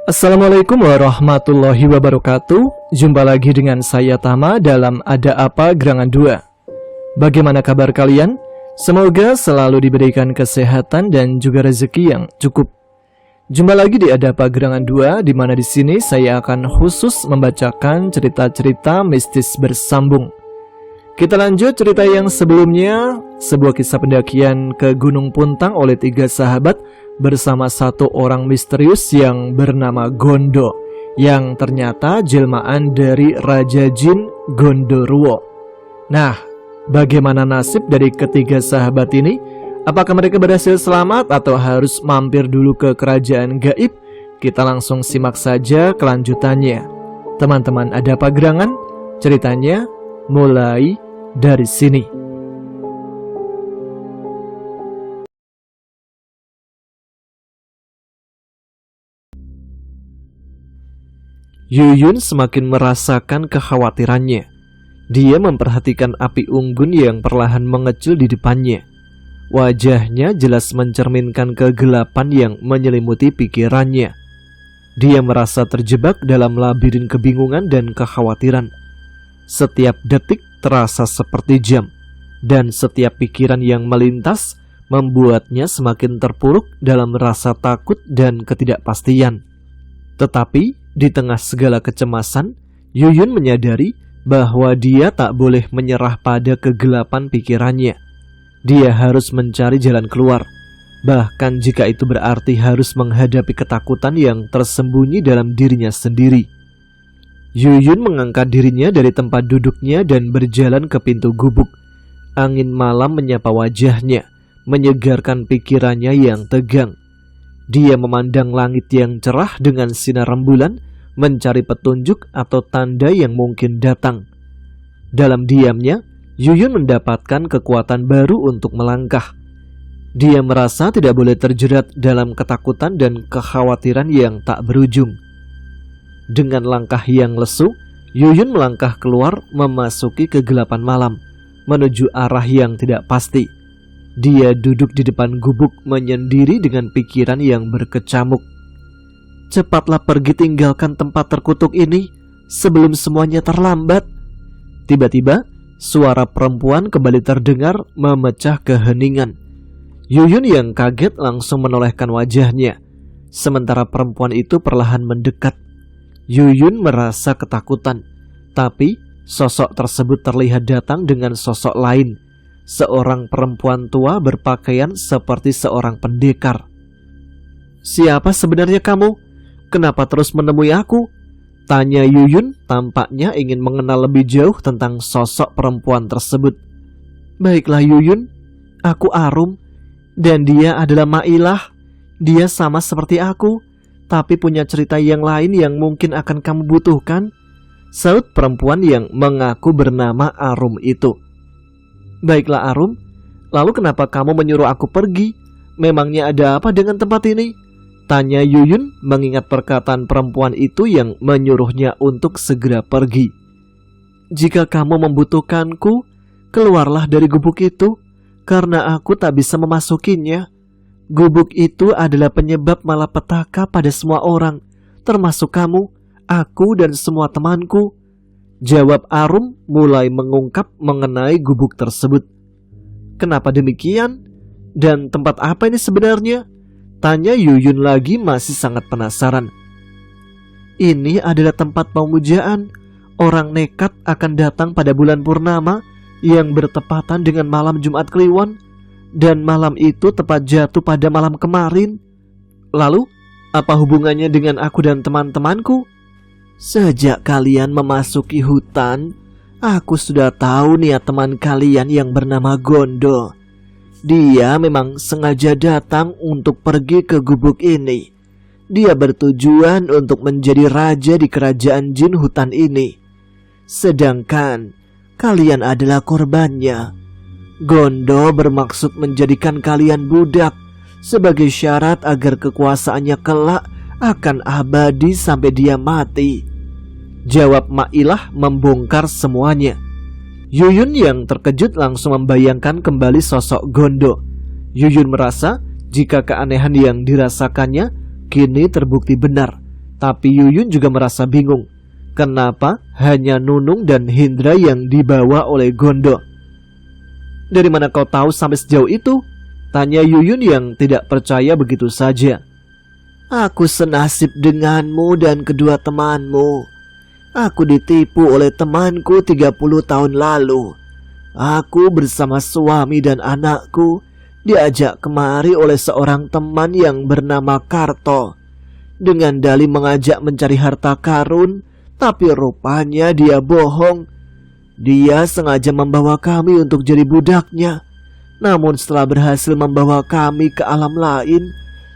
Assalamualaikum warahmatullahi wabarakatuh. Jumpa lagi dengan saya Tama dalam Ada Apa Gerangan 2. Bagaimana kabar kalian? Semoga selalu diberikan kesehatan dan juga rezeki yang cukup. Jumpa lagi di Ada Apa Gerangan 2, di mana di sini saya akan khusus membacakan cerita-cerita mistis bersambung. Kita lanjut cerita yang sebelumnya, sebuah kisah pendakian ke Gunung Puntang oleh 3 sahabat bersama satu orang misterius yang bernama Gondo, yang ternyata jelmaan dari Raja Jin Gondoruo. Nah, bagaimana nasib dari ketiga sahabat ini? Apakah mereka berhasil selamat atau harus mampir dulu ke kerajaan gaib? Kita langsung simak saja kelanjutannya. Teman-teman, ada apa gerangan? Ceritanya mulai dari sini. Yuyun semakin merasakan kekhawatirannya. Dia memperhatikan api unggun yang perlahan mengecil di depannya. Wajahnya jelas mencerminkan kegelapan yang menyelimuti pikirannya. Dia merasa terjebak dalam labirin kebingungan dan kekhawatiran. Setiap detik terasa seperti jam, dan setiap pikiran yang melintas membuatnya semakin terpuruk dalam rasa takut dan ketidakpastian. Tetapi di tengah segala kecemasan, Yuyun menyadari bahwa dia tak boleh menyerah pada kegelapan pikirannya. Dia harus mencari jalan keluar, bahkan jika itu berarti harus menghadapi ketakutan yang tersembunyi dalam dirinya sendiri. Yuyun mengangkat dirinya dari tempat duduknya dan berjalan ke pintu gubuk. Angin malam menyapa wajahnya, menyegarkan pikirannya yang tegang. Dia memandang langit yang cerah dengan sinar rembulan, mencari petunjuk atau tanda yang mungkin datang. Dalam diamnya, Yuyun mendapatkan kekuatan baru untuk melangkah. Dia merasa tidak boleh terjerat dalam ketakutan dan kekhawatiran yang tak berujung. Dengan langkah yang lesu, Yuyun melangkah keluar memasuki kegelapan malam, menuju arah yang tidak pasti. Dia duduk di depan gubuk menyendiri dengan pikiran yang berkecamuk. Cepatlah pergi, tinggalkan tempat terkutuk ini sebelum semuanya terlambat. Tiba-tiba, suara perempuan kembali terdengar memecah keheningan. Yuyun yang kaget langsung menolehkan wajahnya, sementara perempuan itu perlahan mendekat. Yuyun merasa ketakutan, tapi sosok tersebut terlihat datang dengan sosok lain. Seorang perempuan tua berpakaian seperti seorang pendekar. "Siapa sebenarnya kamu? Kenapa terus menemui aku?" tanya Yuyun, tampaknya ingin mengenal lebih jauh tentang sosok perempuan tersebut. "Baiklah Yuyun, aku Arum, dan dia adalah Mailah. Dia sama seperti aku, tapi punya cerita yang lain yang mungkin akan kamu butuhkan," saut perempuan yang mengaku bernama Arum itu. "Baiklah Arum, lalu kenapa kamu menyuruh aku pergi? Memangnya ada apa dengan tempat ini?" tanya Yuyun mengingat perkataan perempuan itu yang menyuruhnya untuk segera pergi. "Jika kamu membutuhkanku, keluarlah dari gubuk itu, karena aku tak bisa memasukinya. Gubuk itu adalah penyebab malapetaka pada semua orang, termasuk kamu, aku dan semua temanku," jawab Arum mulai mengungkap mengenai gubuk tersebut. "Kenapa demikian? Dan tempat apa ini sebenarnya?" tanya Yuyun lagi, masih sangat penasaran. "Ini adalah tempat pemujaan. Orang nekat akan datang pada bulan purnama yang bertepatan dengan malam Jumat Kliwon, dan malam itu tepat jatuh pada malam kemarin." "Lalu, apa hubungannya dengan aku dan teman-temanku?" "Sejak kalian memasuki hutan, aku sudah tahu niat teman kalian yang bernama Gondo. Dia memang sengaja datang untuk pergi ke gubuk ini. Dia bertujuan untuk menjadi raja di kerajaan jin hutan ini. Sedangkan kalian adalah korbannya. Gondo bermaksud menjadikan kalian budak sebagai syarat agar kekuasaannya kelak akan abadi sampai dia mati," jawab Mailah membongkar semuanya. Yuyun yang terkejut langsung membayangkan kembali sosok Gondo. Yuyun merasa jika keanehan yang dirasakannya kini terbukti benar. Tapi Yuyun juga merasa bingung. Kenapa hanya Nunung dan Hendra yang dibawa oleh Gondo? Dari mana kau tahu sampai sejauh itu? Tanya Yuyun yang tidak percaya begitu saja. Aku senasib denganmu dan kedua temanmu. Aku ditipu oleh temanku 30 tahun lalu. Aku bersama suami dan anakku diajak kemari oleh seorang teman yang bernama Karto, dengan dalih mengajak mencari harta karun, tapi rupanya dia bohong. Dia sengaja membawa kami untuk jadi budaknya. Namun setelah berhasil membawa kami ke alam lain,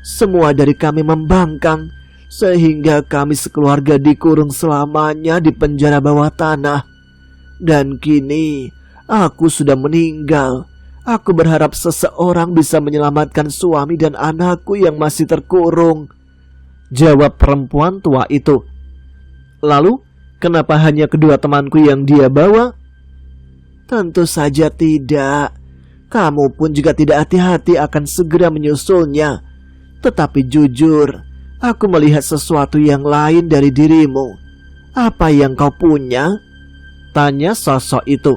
semua dari kami membangkang, sehingga kami sekeluarga dikurung selamanya di penjara bawah tanah. Dan kini aku sudah meninggal. Aku berharap seseorang bisa menyelamatkan suami dan anakku yang masih terkurung, jawab perempuan tua itu. Lalu, kenapa hanya kedua temanku yang dia bawa? Tentu saja tidak. Kamu pun juga tidak hati-hati akan segera menyusulnya. Tetapi jujur, aku melihat sesuatu yang lain dari dirimu. Apa yang kau punya? Tanya sosok itu.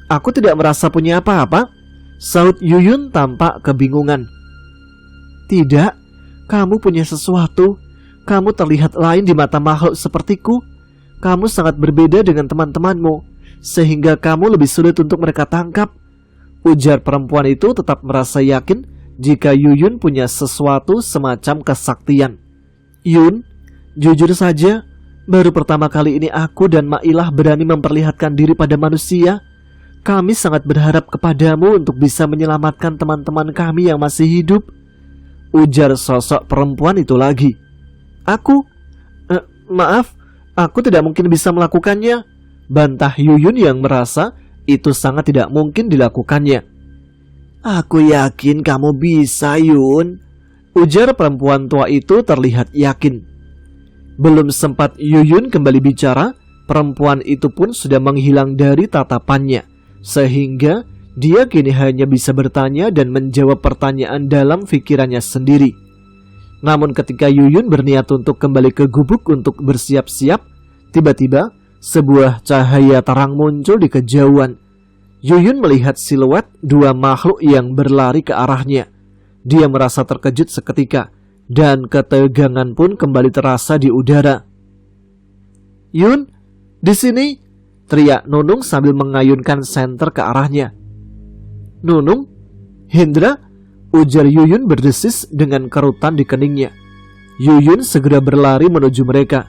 Aku tidak merasa punya apa-apa, sahut Yuyun tampak kebingungan. Tidak, kamu punya sesuatu. Kamu terlihat lain di mata makhluk sepertiku. Kamu sangat berbeda dengan teman-temanmu, sehingga kamu lebih sulit untuk mereka tangkap, ujar perempuan itu tetap merasa yakin jika Yuyun punya sesuatu semacam kesaktian. Yun, jujur saja, baru pertama kali ini aku dan Mailah berani memperlihatkan diri pada manusia. Kami sangat berharap kepadamu untuk bisa menyelamatkan teman-teman kami yang masih hidup, ujar sosok perempuan itu lagi. Maaf, aku tidak mungkin bisa melakukannya, bantah Yuyun yang merasa itu sangat tidak mungkin dilakukannya. Aku yakin kamu bisa, Yun, ujar perempuan tua itu terlihat yakin. Belum sempat Yuyun kembali bicara, perempuan itu pun sudah menghilang dari tatapannya, sehingga dia kini hanya bisa bertanya dan menjawab pertanyaan dalam pikirannya sendiri. Namun ketika Yuyun berniat untuk kembali ke gubuk untuk bersiap-siap, tiba-tiba sebuah cahaya terang muncul di kejauhan. Yuyun melihat siluet dua makhluk yang berlari ke arahnya. Dia merasa terkejut seketika, dan ketegangan pun kembali terasa di udara. Yun, di sini, teriak Nunung sambil mengayunkan senter ke arahnya. Nunung? Hendra? Ujar Yuyun berdesis dengan kerutan di keningnya. Yuyun segera berlari menuju mereka.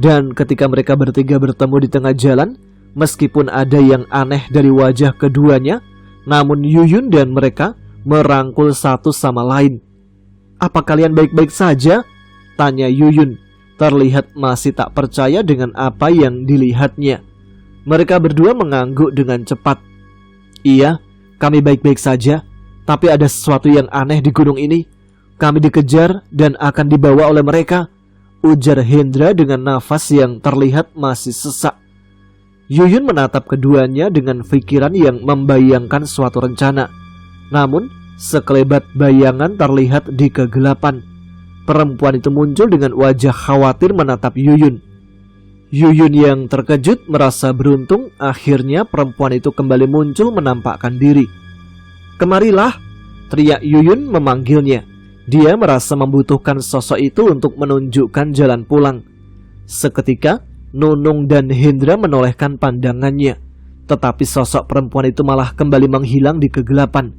Dan ketika mereka bertiga bertemu di tengah jalan, meskipun ada yang aneh dari wajah keduanya, namun Yuyun dan mereka merangkul satu sama lain. Apa kalian baik-baik saja? Tanya Yuyun, terlihat masih tak percaya dengan apa yang dilihatnya. Mereka berdua mengangguk dengan cepat. Iya, kami baik-baik saja, tapi ada sesuatu yang aneh di gunung ini. Kami dikejar dan akan dibawa oleh mereka, ujar Hendra dengan nafas yang terlihat masih sesak. Yuyun menatap keduanya dengan pikiran yang membayangkan suatu rencana. Namun, sekelebat bayangan terlihat di kegelapan. Perempuan itu muncul dengan wajah khawatir menatap Yuyun. Yuyun yang terkejut merasa beruntung, akhirnya perempuan itu kembali muncul menampakkan diri. Kemarilah, teriak Yuyun memanggilnya. Dia merasa membutuhkan sosok itu untuk menunjukkan jalan pulang. Seketika, Nunung dan Hendra menolehkan pandangannya, tetapi sosok perempuan itu malah kembali menghilang di kegelapan.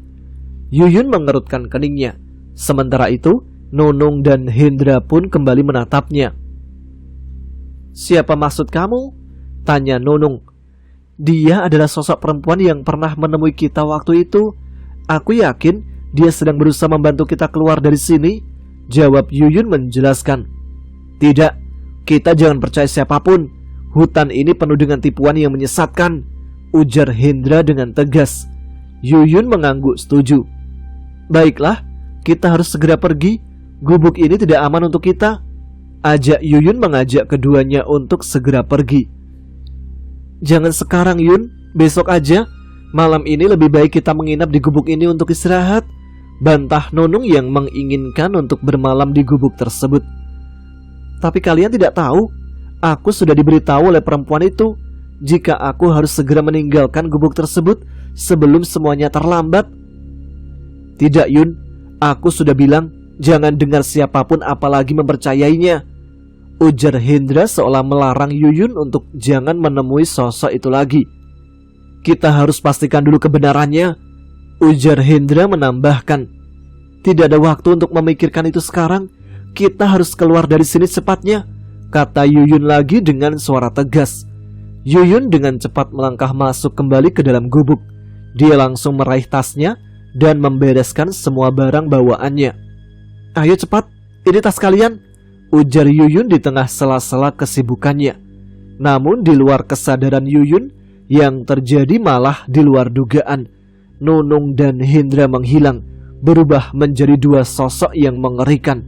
Yuyun mengerutkan keningnya. Sementara itu, Nunung dan Hendra pun kembali menatapnya. Siapa maksud kamu? Tanya Nunung. Dia adalah sosok perempuan yang pernah menemui kita waktu itu. Aku yakin dia sedang berusaha membantu kita keluar dari sini, jawab Yuyun menjelaskan. Tidak, kita jangan percaya siapapun. Hutan ini penuh dengan tipuan yang menyesatkan, ujar Hendra dengan tegas. Yuyun mengangguk setuju. Baiklah, kita harus segera pergi. Gubuk ini tidak aman untuk kita, ajak Yuyun mengajak keduanya untuk segera pergi. Jangan sekarang, Yun, besok aja. Malam ini lebih baik kita menginap di gubuk ini untuk istirahat, bantah Nunung yang menginginkan untuk bermalam di gubuk tersebut. Tapi kalian tidak tahu, aku sudah diberitahu oleh perempuan itu jika aku harus segera meninggalkan gubuk tersebut sebelum semuanya terlambat. Tidak Yun, aku sudah bilang jangan dengar siapapun apalagi mempercayainya, ujar Hendra seolah melarang Yuyun untuk jangan menemui sosok itu lagi. Kita harus pastikan dulu kebenarannya, ujar Hendra menambahkan. Tidak ada waktu untuk memikirkan itu sekarang, kita harus keluar dari sini cepatnya, kata Yuyun lagi dengan suara tegas. Yuyun dengan cepat melangkah masuk kembali ke dalam gubuk. Dia langsung meraih tasnya dan membereskan semua barang bawaannya. Ayo cepat, ini tas kalian, ujar Yuyun di tengah sela-sela kesibukannya. Namun di luar kesadaran Yuyun, yang terjadi malah di luar dugaan. Nunung dan Hendra menghilang, berubah menjadi dua sosok yang mengerikan.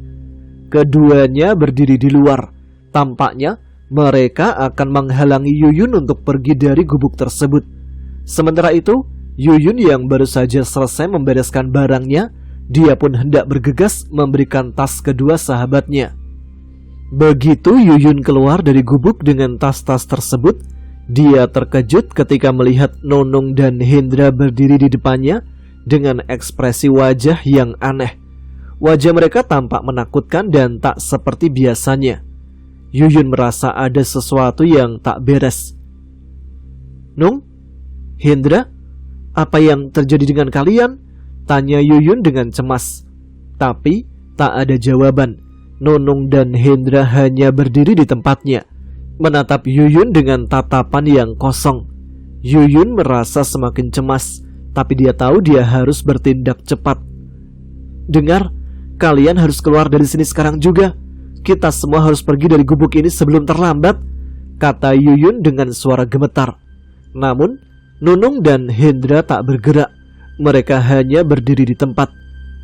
Keduanya berdiri di luar. Tampaknya mereka akan menghalangi Yuyun untuk pergi dari gubuk tersebut. Sementara itu, Yuyun yang baru saja selesai membereskan barangnya, dia pun hendak bergegas memberikan tas kedua sahabatnya. Begitu Yuyun keluar dari gubuk dengan tas-tas tersebut, dia terkejut ketika melihat Nunung dan Hendra berdiri di depannya dengan ekspresi wajah yang aneh. Wajah mereka tampak menakutkan dan tak seperti biasanya. Yuyun merasa ada sesuatu yang tak beres. Nung, Hendra, apa yang terjadi dengan kalian? Tanya Yuyun dengan cemas. Tapi tak ada jawaban. Nunung dan Hendra hanya berdiri di tempatnya, menatap Yuyun dengan tatapan yang kosong. Yuyun merasa semakin cemas, tapi dia tahu dia harus bertindak cepat. Dengar, kalian harus keluar dari sini sekarang juga. Kita semua harus pergi dari gubuk ini sebelum terlambat, kata Yuyun dengan suara gemetar. Namun, Nunung dan Hendra tak bergerak. Mereka hanya berdiri di tempat.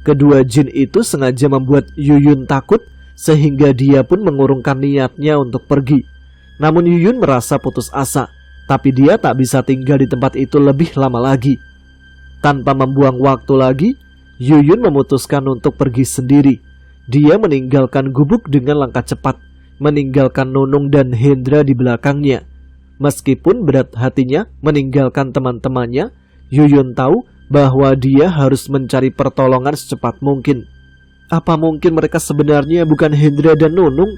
Kedua jin itu sengaja membuat Yuyun takut, sehingga dia pun mengurungkan niatnya untuk pergi. Namun Yuyun merasa putus asa, tapi dia tak bisa tinggal di tempat itu lebih lama lagi. Tanpa membuang waktu lagi, Yuyun memutuskan untuk pergi sendiri. Dia meninggalkan gubuk dengan langkah cepat, meninggalkan Nunung dan Hendra di belakangnya. Meskipun berat hatinya meninggalkan teman-temannya, Yuyun tahu bahwa dia harus mencari pertolongan secepat mungkin. Apa mungkin mereka sebenarnya bukan Hendra dan Nunung?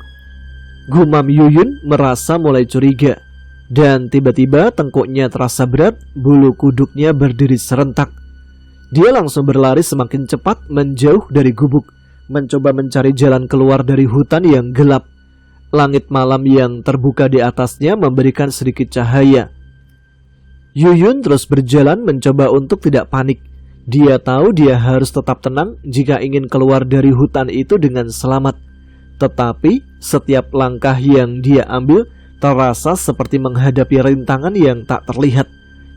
Gumam Yuyun merasa mulai curiga. Dan tiba-tiba tengkuknya terasa berat, bulu kuduknya berdiri serentak. Dia langsung berlari semakin cepat menjauh dari gubuk, mencoba mencari jalan keluar dari hutan yang gelap. Langit malam yang terbuka di atasnya memberikan sedikit cahaya. Yuyun terus berjalan mencoba untuk tidak panik. Dia tahu dia harus tetap tenang jika ingin keluar dari hutan itu dengan selamat. Tetapi setiap langkah yang dia ambil terasa seperti menghadapi rintangan yang tak terlihat,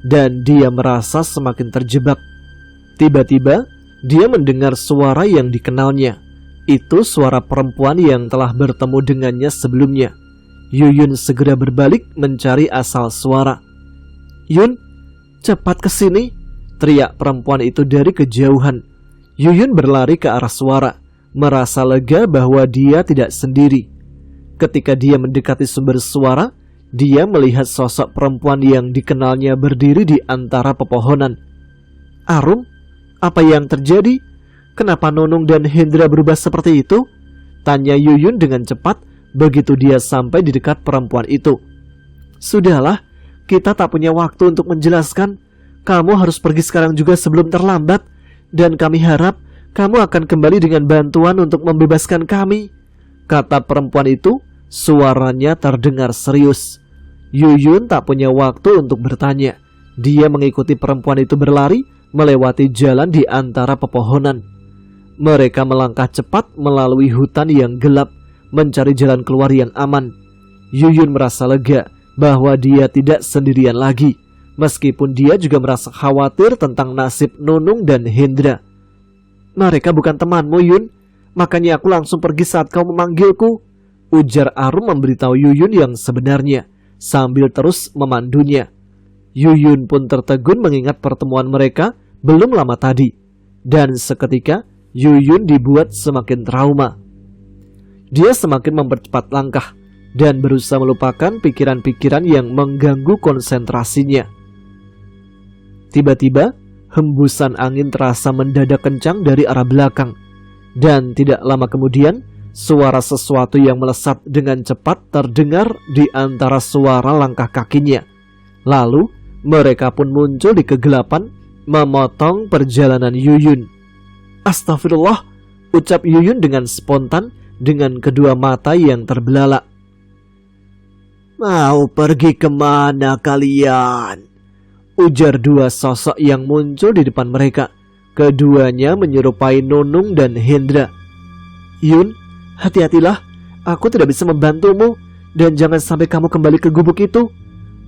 dan dia merasa semakin terjebak. Tiba-tiba dia mendengar suara yang dikenalnya. Itu suara perempuan yang telah bertemu dengannya sebelumnya. Yuyun segera berbalik mencari asal suara. Yun, cepat ke sini, teriak perempuan itu dari kejauhan. Yuyun berlari ke arah suara, merasa lega bahwa dia tidak sendiri. Ketika dia mendekati sumber suara, dia melihat sosok perempuan yang dikenalnya berdiri di antara pepohonan. Arum, apa yang terjadi? Kenapa Nunung dan Hendra berubah seperti itu? Tanya Yuyun dengan cepat begitu dia sampai di dekat perempuan itu. Sudahlah, kita tak punya waktu untuk menjelaskan. Kamu harus pergi sekarang juga sebelum terlambat, dan kami harap kamu akan kembali dengan bantuan untuk membebaskan kami, kata perempuan itu. Suaranya terdengar serius. Yuyun tak punya waktu untuk bertanya. Dia mengikuti perempuan itu berlari melewati jalan di antara pepohonan. Mereka melangkah cepat melalui hutan yang gelap, mencari jalan keluar yang aman. Yuyun merasa lega bahwa dia tidak sendirian lagi, meskipun dia juga merasa khawatir tentang nasib Nunung dan Hendra. Mereka bukan temanmu, Yun, makanya aku langsung pergi saat kau memanggilku, ujar Arum memberitahu Yuyun yang sebenarnya, sambil terus memandunya. Yuyun pun tertegun mengingat pertemuan mereka belum lama tadi, dan seketika Yuyun dibuat semakin trauma. Dia semakin mempercepat langkah dan berusaha melupakan pikiran-pikiran yang mengganggu konsentrasinya. Tiba-tiba, hembusan angin terasa mendadak kencang dari arah belakang. Dan tidak lama kemudian, suara sesuatu yang melesat dengan cepat terdengar di antara suara langkah kakinya. Lalu, mereka pun muncul di kegelapan, memotong perjalanan Yuyun. "Astagfirullah," ucap Yuyun dengan spontan, dengan kedua mata yang terbelalak. "Mau pergi kemana kalian?" ujar dua sosok yang muncul di depan mereka. Keduanya menyerupai Nunung dan Hendra. "Yun, hati-hatilah, aku tidak bisa membantumu, dan jangan sampai kamu kembali ke gubuk itu,"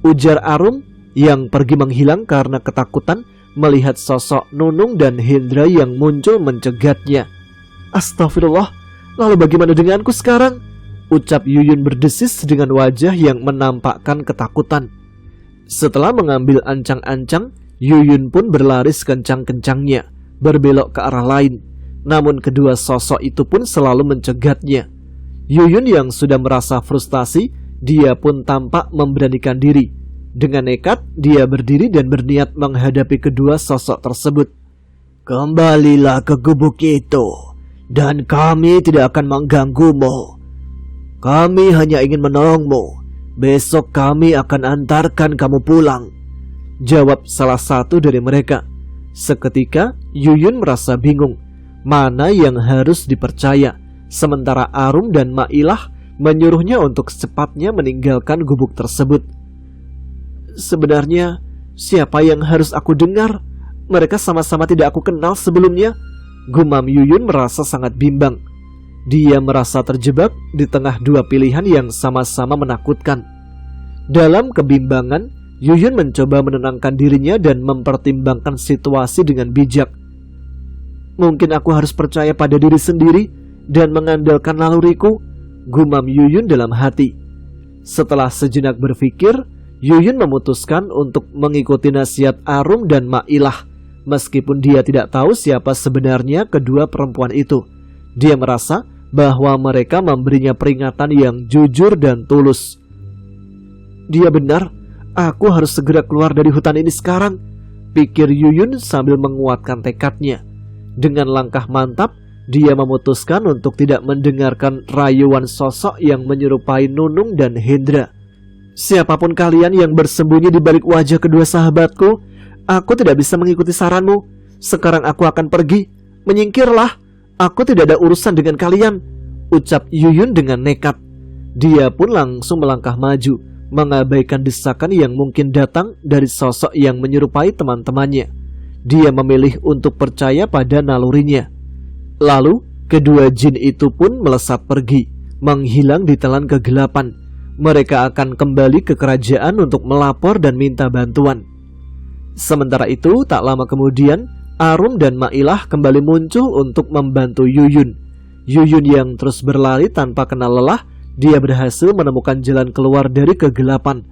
ujar Arum yang pergi menghilang karena ketakutan melihat sosok Nunung dan Hendra yang muncul mencegatnya. "Astagfirullah, lalu bagaimana denganku sekarang?" ucap Yuyun berdesis dengan wajah yang menampakkan ketakutan. Setelah mengambil ancang-ancang, Yuyun pun berlari sekencang-kencangnya, berbelok ke arah lain. Namun kedua sosok itu pun selalu mencegatnya. Yuyun yang sudah merasa frustasi, dia pun tampak memberanikan diri. Dengan nekat, dia berdiri dan berniat menghadapi kedua sosok tersebut. "Kembalilah ke gubuk itu, dan kami tidak akan mengganggumu. Kami hanya ingin menolongmu. Besok kami akan antarkan kamu pulang," jawab salah satu dari mereka. Seketika Yuyun merasa bingung mana yang harus dipercaya, sementara Arum dan Mailah menyuruhnya untuk secepatnya meninggalkan gubuk tersebut. "Sebenarnya siapa yang harus aku dengar? Mereka sama-sama tidak aku kenal sebelumnya," gumam Yuyun merasa sangat bimbang. Dia merasa terjebak di tengah dua pilihan yang sama-sama menakutkan. Dalam kebimbangan, Yuyun mencoba menenangkan dirinya dan mempertimbangkan situasi dengan bijak. "Mungkin aku harus percaya pada diri sendiri dan mengandalkan naluriku," gumam Yuyun dalam hati. Setelah sejenak berpikir, Yuyun memutuskan untuk mengikuti nasihat Arum dan Mailah. Meskipun dia tidak tahu siapa sebenarnya kedua perempuan itu, dia merasa bahwa mereka memberinya peringatan yang jujur dan tulus. "Dia benar, aku harus segera keluar dari hutan ini sekarang," pikir Yuyun sambil menguatkan tekadnya. Dengan langkah mantap, dia memutuskan untuk tidak mendengarkan rayuan sosok yang menyerupai Nunung dan Hendra. "Siapapun kalian yang bersembunyi di balik wajah kedua sahabatku, aku tidak bisa mengikuti saranmu. Sekarang aku akan pergi. Menyingkirlah. Aku tidak ada urusan dengan kalian," ucap Yuyun dengan nekat. Dia pun langsung melangkah maju, mengabaikan desakan yang mungkin datang dari sosok yang menyerupai teman-temannya. Dia memilih untuk percaya pada nalurinya. Lalu, kedua jin itu pun melesat pergi, menghilang di telan kegelapan. Mereka akan kembali ke kerajaan untuk melapor dan minta bantuan. Sementara itu, tak lama kemudian, Arum dan Mailah kembali muncul untuk membantu Yuyun. Yuyun yang terus berlari tanpa kenal lelah, dia berhasil menemukan jalan keluar dari kegelapan.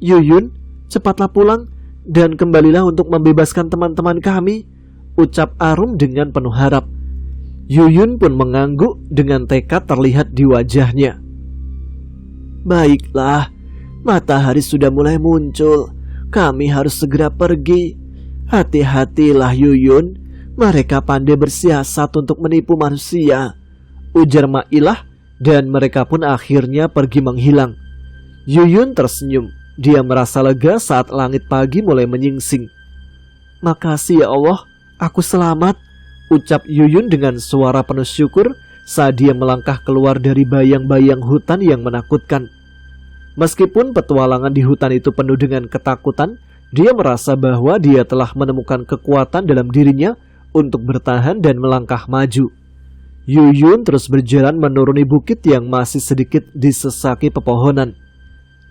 "Yuyun, cepatlah pulang dan kembalilah untuk membebaskan teman-teman kami," ucap Arum dengan penuh harap. Yuyun pun mengangguk dengan tekad terlihat di wajahnya. "Baiklah, matahari sudah mulai muncul. Kami harus segera pergi. Hati-hatilah Yuyun, mereka pandai bersiasat untuk menipu manusia," ujar Mailah, dan mereka pun akhirnya pergi menghilang. Yuyun tersenyum. Dia merasa lega saat langit pagi mulai menyingsing. "Makasih ya Allah, aku selamat," ucap Yuyun dengan suara penuh syukur saat dia melangkah keluar dari bayang-bayang hutan yang menakutkan. Meskipun petualangan di hutan itu penuh dengan ketakutan, dia merasa bahwa dia telah menemukan kekuatan dalam dirinya untuk bertahan dan melangkah maju. Yuyun terus berjalan menuruni bukit yang masih sedikit disesaki pepohonan.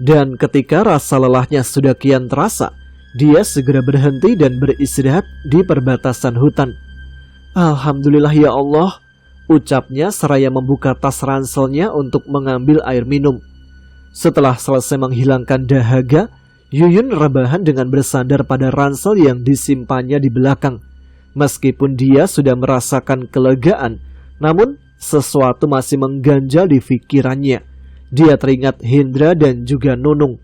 Dan ketika rasa lelahnya sudah kian terasa, dia segera berhenti dan beristirahat di perbatasan hutan. "Alhamdulillah ya Allah," ucapnya seraya membuka tas ranselnya untuk mengambil air minum. Setelah selesai menghilangkan dahaga, Yuyun rebahan dengan bersandar pada ransel yang disimpannya di belakang. Meskipun dia sudah merasakan kelegaan, namun sesuatu masih mengganjal di pikirannya. Dia teringat Hendra dan juga Nunung.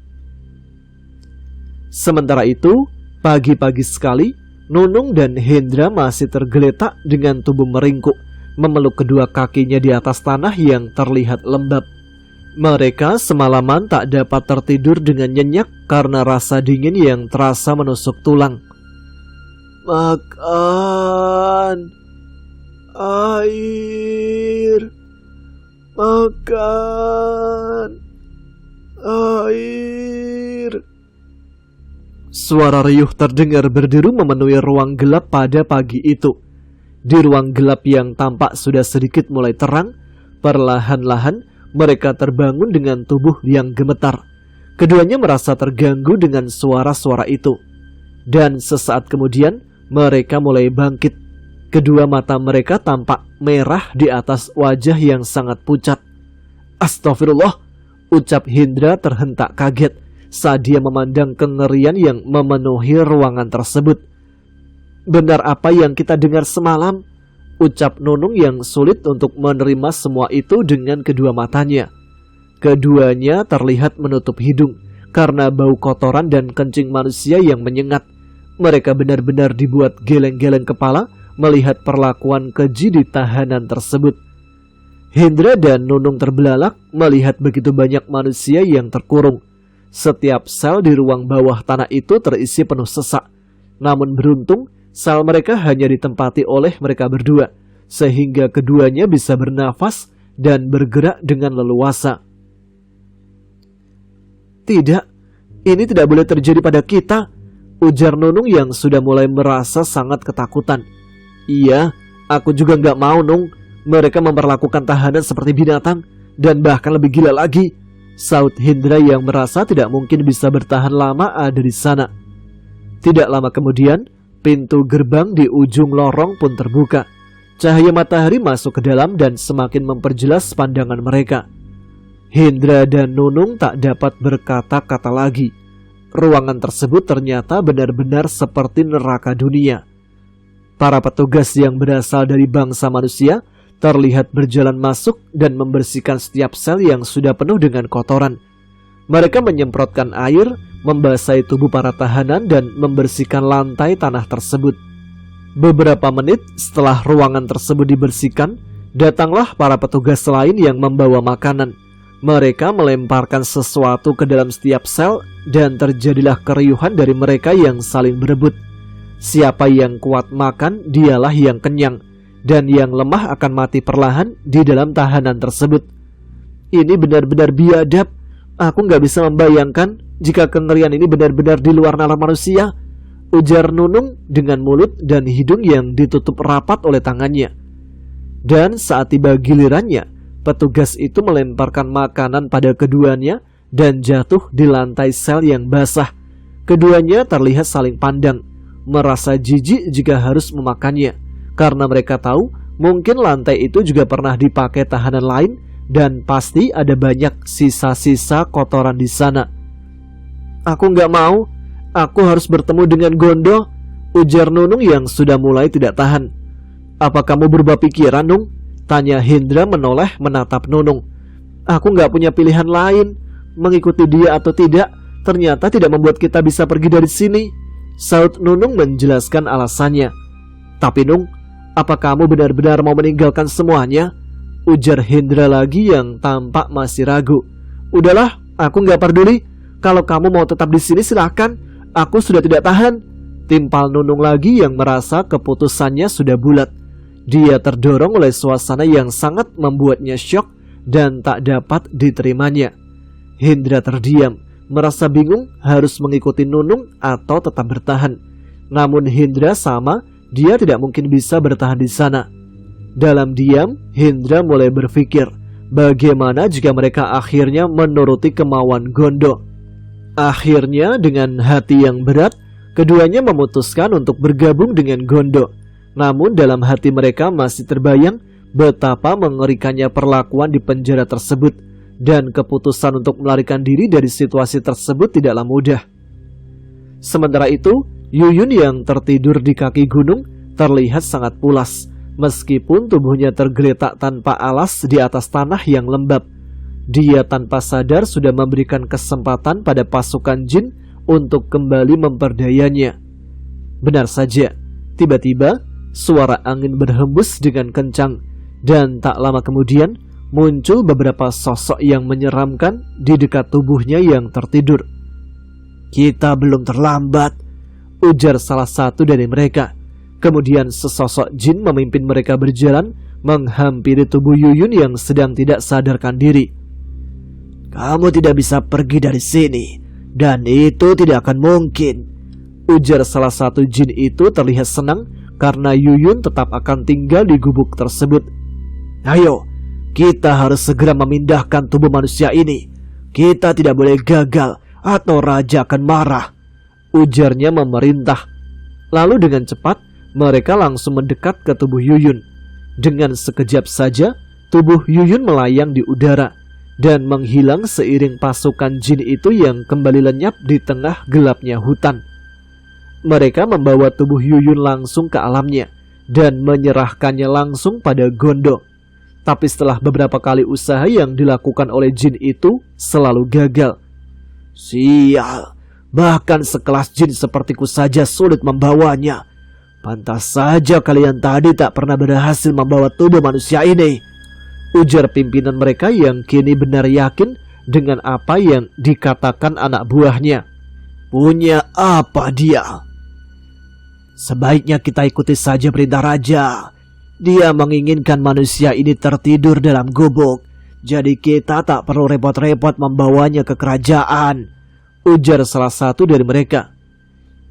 Sementara itu, pagi-pagi sekali, Nunung dan Hendra masih tergeletak dengan tubuh meringkuk, memeluk kedua kakinya di atas tanah yang terlihat lembab. Mereka semalaman tak dapat tertidur dengan nyenyak karena rasa dingin yang terasa menusuk tulang. Makan, air, makan, air. Suara riuh terdengar berderu memenuhi ruang gelap pada pagi itu. Di ruang gelap yang tampak sudah sedikit mulai terang, perlahan-lahan mereka terbangun dengan tubuh yang gemetar. Keduanya merasa terganggu dengan suara-suara itu. Dan sesaat kemudian mereka mulai bangkit. Kedua mata mereka tampak merah di atas wajah yang sangat pucat. Astagfirullah, ucap Hendra terhentak kaget saat dia memandang kengerian yang memenuhi ruangan tersebut. Benar apa yang kita dengar semalam, ucap Nunung yang sulit untuk menerima semua itu dengan kedua matanya. Keduanya terlihat menutup hidung karena bau kotoran dan kencing manusia yang menyengat. Mereka benar-benar dibuat geleng-geleng kepala melihat perlakuan keji di tahanan tersebut. Hendra dan Nunung terbelalak melihat begitu banyak manusia yang terkurung. Setiap sel di ruang bawah tanah itu terisi penuh sesak. Namun beruntung, sel mereka hanya ditempati oleh mereka berdua, sehingga keduanya bisa bernafas dan bergerak dengan leluasa. Tidak, ini tidak boleh terjadi pada kita, ujar Nunung yang sudah mulai merasa sangat ketakutan. Iya, aku juga nggak mau, Nung. Mereka memperlakukan tahanan seperti binatang, dan bahkan lebih gila lagi, saut Hendra yang merasa tidak mungkin bisa bertahan lama ada di sana. Tidak lama kemudian, pintu gerbang di ujung lorong pun terbuka. Cahaya matahari masuk ke dalam dan semakin memperjelas pandangan mereka. Hendra dan Nunung tak dapat berkata-kata lagi. Ruangan tersebut ternyata benar-benar seperti neraka dunia. Para petugas yang berasal dari bangsa manusia terlihat berjalan masuk dan membersihkan setiap sel yang sudah penuh dengan kotoran. Mereka menyemprotkan air, membasahi tubuh para tahanan dan membersihkan lantai tanah tersebut. Beberapa menit setelah ruangan tersebut dibersihkan, datanglah para petugas lain yang membawa makanan. Mereka melemparkan sesuatu ke dalam setiap sel dan terjadilah keriuhan dari mereka yang saling berebut. Siapa yang kuat makan, dialah yang kenyang, dan yang lemah akan mati perlahan di dalam tahanan tersebut. Ini benar-benar biadab. Aku nggak bisa membayangkan jika kengerian ini benar-benar di luar nalar manusia, ujar Nunung dengan mulut dan hidung yang ditutup rapat oleh tangannya. Dan saat tiba gilirannya, petugas itu melemparkan makanan pada keduanya dan jatuh di lantai sel yang basah. Keduanya terlihat saling pandang, merasa jijik jika harus memakannya, karena mereka tahu mungkin lantai itu juga pernah dipakai tahanan lain dan pasti ada banyak sisa-sisa kotoran di sana. Aku nggak mau, aku harus bertemu dengan Gondo, ujar Nunung yang sudah mulai tidak tahan. Apa kamu berubah pikiran, Nung? Tanya Hendra menoleh menatap Nunung. Aku nggak punya pilihan lain. Mengikuti dia atau tidak, ternyata tidak membuat kita bisa pergi dari sini, saut Nunung menjelaskan alasannya. Tapi Nung, apa kamu benar-benar mau meninggalkan semuanya? Ujar Hendra lagi yang tampak masih ragu. Udahlah, aku nggak peduli. Kalau kamu mau tetap di sini silahkan. Aku sudah tidak tahan, timpal Nunung lagi yang merasa keputusannya sudah bulat. Dia terdorong oleh suasana yang sangat membuatnya syok dan tak dapat diterimanya. Hendra terdiam, merasa bingung harus mengikuti Nunung atau tetap bertahan. Namun Hendra sama, dia tidak mungkin bisa bertahan di sana. Dalam diam, Hendra mulai berpikir, bagaimana jika mereka akhirnya menuruti kemauan Gondo. Akhirnya dengan hati yang berat, keduanya memutuskan untuk bergabung dengan Gondo. Namun dalam hati mereka masih terbayang betapa mengerikannya perlakuan di penjara tersebut, dan keputusan untuk melarikan diri dari situasi tersebut tidaklah mudah. Sementara itu, Yuyun yang tertidur di kaki gunung terlihat sangat pulas. Meskipun tubuhnya tergeletak tanpa alas di atas tanah yang lembab, dia tanpa sadar sudah memberikan kesempatan pada pasukan jin untuk kembali memperdayanya. Benar saja, tiba-tiba suara angin berhembus dengan kencang, dan tak lama kemudian muncul beberapa sosok yang menyeramkan di dekat tubuhnya yang tertidur. "Kita belum terlambat," ujar salah satu dari mereka. Kemudian sesosok jin memimpin mereka berjalan menghampiri tubuh Yuyun yang sedang tidak sadarkan diri. "Kamu tidak bisa pergi dari sini, dan itu tidak akan mungkin," ujar salah satu jin itu terlihat senang karena Yuyun tetap akan tinggal di gubuk tersebut. "Ayo, kita harus segera memindahkan tubuh manusia ini. Kita tidak boleh gagal atau raja akan marah," ujarnya memerintah. Lalu dengan cepat mereka langsung mendekat ke tubuh Yuyun. Dengan sekejap saja tubuh Yuyun melayang di udara dan menghilang seiring pasukan jin itu yang kembali lenyap di tengah gelapnya hutan. Mereka membawa tubuh Yuyun langsung ke alamnya dan menyerahkannya langsung pada Gondo. Tapi setelah beberapa kali usaha yang dilakukan oleh jin itu selalu gagal. "Sial, bahkan sekelas jin sepertiku saja sulit membawanya. Pantas saja kalian tadi tak pernah berhasil membawa tubuh manusia ini," ujar pimpinan mereka yang kini benar yakin dengan apa yang dikatakan anak buahnya. "Punya apa dia? Sebaiknya kita ikuti saja perintah raja. Dia menginginkan manusia ini tertidur dalam gubuk, jadi kita tak perlu repot-repot membawanya ke kerajaan," ujar salah satu dari mereka.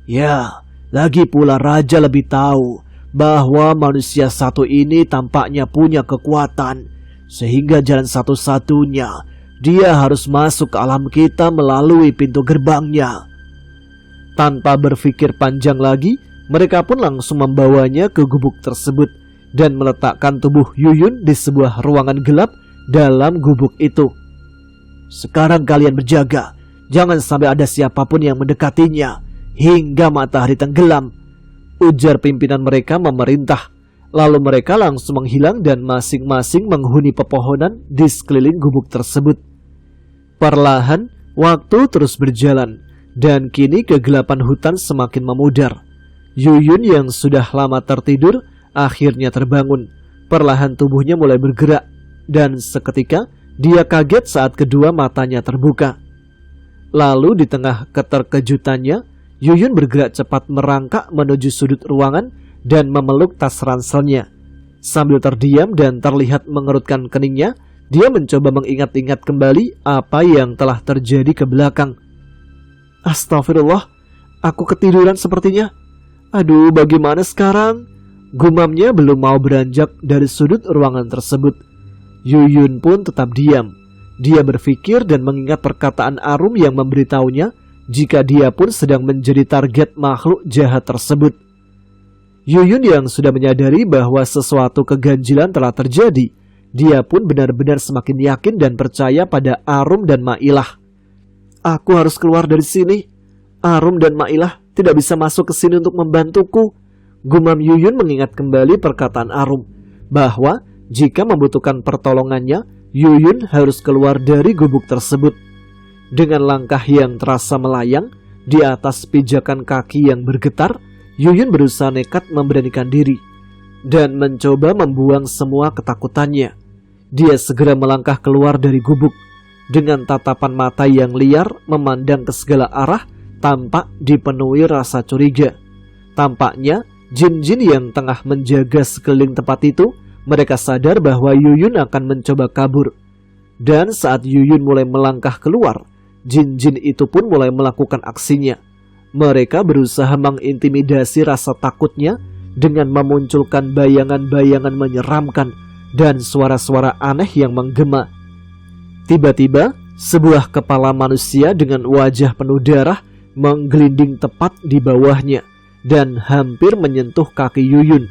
"Ya, lagi pula raja lebih tahu bahwa manusia satu ini tampaknya punya kekuatan, sehingga jalan satu-satunya dia harus masuk ke alam kita melalui pintu gerbangnya." Tanpa berpikir panjang lagi, mereka pun langsung membawanya ke gubuk tersebut dan meletakkan tubuh Yuyun di sebuah ruangan gelap dalam gubuk itu. "Sekarang kalian berjaga, jangan sampai ada siapapun yang mendekatinya hingga matahari tenggelam," ujar pimpinan mereka memerintah. Lalu mereka langsung menghilang dan masing-masing menghuni pepohonan di sekeliling gubuk tersebut. Perlahan waktu terus berjalan dan kini kegelapan hutan semakin memudar. Yuyun yang sudah lama tertidur akhirnya terbangun. Perlahan tubuhnya mulai bergerak dan seketika dia kaget saat kedua matanya terbuka. Lalu di tengah keterkejutannya, Yuyun bergerak cepat merangkak menuju sudut ruangan dan memeluk tas ranselnya. Sambil terdiam dan terlihat mengerutkan keningnya, dia mencoba mengingat-ingat kembali apa yang telah terjadi ke belakang. "Astagfirullah, aku ketiduran sepertinya. Aduh, bagaimana sekarang?" gumamnya belum mau beranjak dari sudut ruangan tersebut. Yuyun pun tetap diam. Dia berpikir dan mengingat perkataan Arum yang memberitahunya jika dia pun sedang menjadi target makhluk jahat tersebut. Yuyun yang sudah menyadari bahwa sesuatu keganjilan telah terjadi, dia pun benar-benar semakin yakin dan percaya pada Arum dan Mailah. "Aku harus keluar dari sini. Arum dan Mailah tidak bisa masuk ke sini untuk membantuku," gumam Yuyun mengingat kembali perkataan Arum bahwa jika membutuhkan pertolongannya, Yuyun harus keluar dari gubuk tersebut. Dengan langkah yang terasa melayang di atas pijakan kaki yang bergetar, Yuyun berusaha nekat memberanikan diri dan mencoba membuang semua ketakutannya. Dia segera melangkah keluar dari gubuk dengan tatapan mata yang liar memandang ke segala arah, tampak dipenuhi rasa curiga. Tampaknya jin-jin yang tengah menjaga sekeliling tempat itu, mereka sadar bahwa Yuyun akan mencoba kabur. Dan saat Yuyun mulai melangkah keluar, jin-jin itu pun mulai melakukan aksinya. Mereka berusaha mengintimidasi rasa takutnya dengan memunculkan bayangan-bayangan menyeramkan dan suara-suara aneh yang menggema. Tiba-tiba, sebuah kepala manusia dengan wajah penuh darah menggelinding tepat di bawahnya dan hampir menyentuh kaki Yuyun.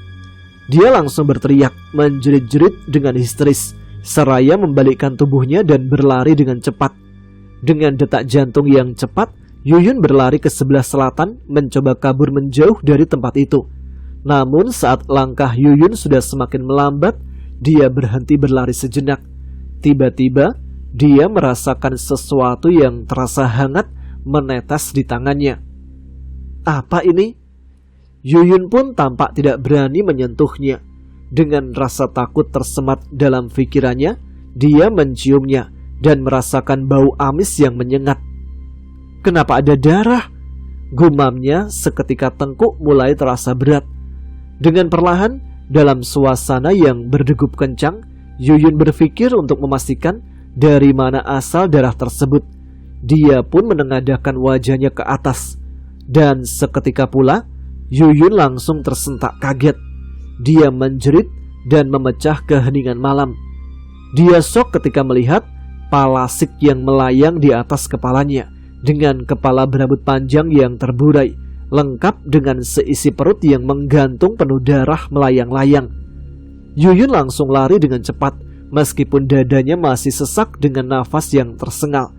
Dia langsung berteriak, menjerit-jerit dengan histeris, seraya membalikkan tubuhnya dan berlari dengan cepat. Dengan detak jantung yang cepat, Yuyun berlari ke sebelah selatan, mencoba kabur menjauh dari tempat itu. Namun saat langkah Yuyun sudah semakin melambat, dia berhenti berlari sejenak. Tiba-tiba dia merasakan sesuatu yang terasa hangat menetes di tangannya. Apa ini? Yuyun pun tampak tidak berani menyentuhnya. Dengan rasa takut tersemat dalam pikirannya, dia menciumnya dan merasakan bau amis yang menyengat. Kenapa ada darah? Gumamnya seketika tengkuk mulai terasa berat. Dengan perlahan, dalam suasana yang berdegup kencang, Yuyun berpikir untuk memastikan dari mana asal darah tersebut. Dia pun menengadahkan wajahnya ke atas. Dan seketika pula, Yuyun langsung tersentak kaget. Dia menjerit dan memecah keheningan malam. Dia syok ketika melihat palasik yang melayang di atas kepalanya, dengan kepala berambut panjang yang terburai, lengkap dengan seisi perut yang menggantung penuh darah melayang-layang. Yuyun langsung lari dengan cepat, meskipun dadanya masih sesak dengan nafas yang tersengal.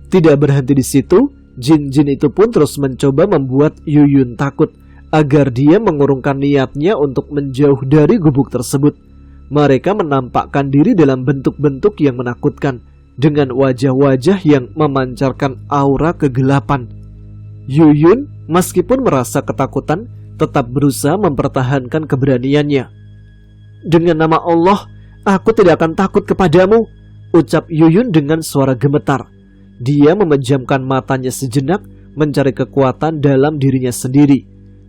Tidak berhenti di situ, jin-jin itu pun terus mencoba membuat Yuyun takut, agar dia mengurungkan niatnya untuk menjauh dari gubuk tersebut. Mereka menampakkan diri dalam bentuk-bentuk yang menakutkan, dengan wajah-wajah yang memancarkan aura kegelapan. Yuyun meskipun merasa ketakutan, tetap berusaha mempertahankan keberaniannya. Dengan nama Allah, aku tidak akan takut kepadamu, ucap Yuyun dengan suara gemetar. Dia memejamkan matanya sejenak, mencari kekuatan dalam dirinya sendiri.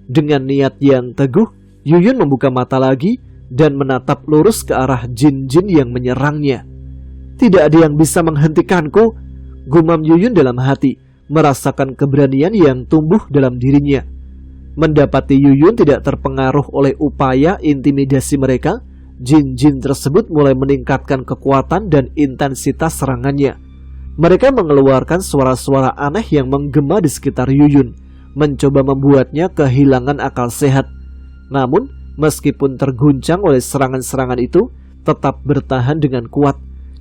Dengan niat yang teguh, Yuyun membuka mata lagi dan menatap lurus ke arah jin-jin yang menyerangnya. Tidak ada yang bisa menghentikanku, gumam Yuyun dalam hati, merasakan keberanian yang tumbuh dalam dirinya. Mendapati Yuyun tidak terpengaruh oleh upaya intimidasi mereka, jin-jin tersebut mulai meningkatkan kekuatan dan intensitas serangannya. Mereka mengeluarkan suara-suara aneh yang menggema di sekitar Yuyun, mencoba membuatnya kehilangan akal sehat. Namun, meskipun terguncang oleh serangan-serangan itu, tetap bertahan dengan kuat.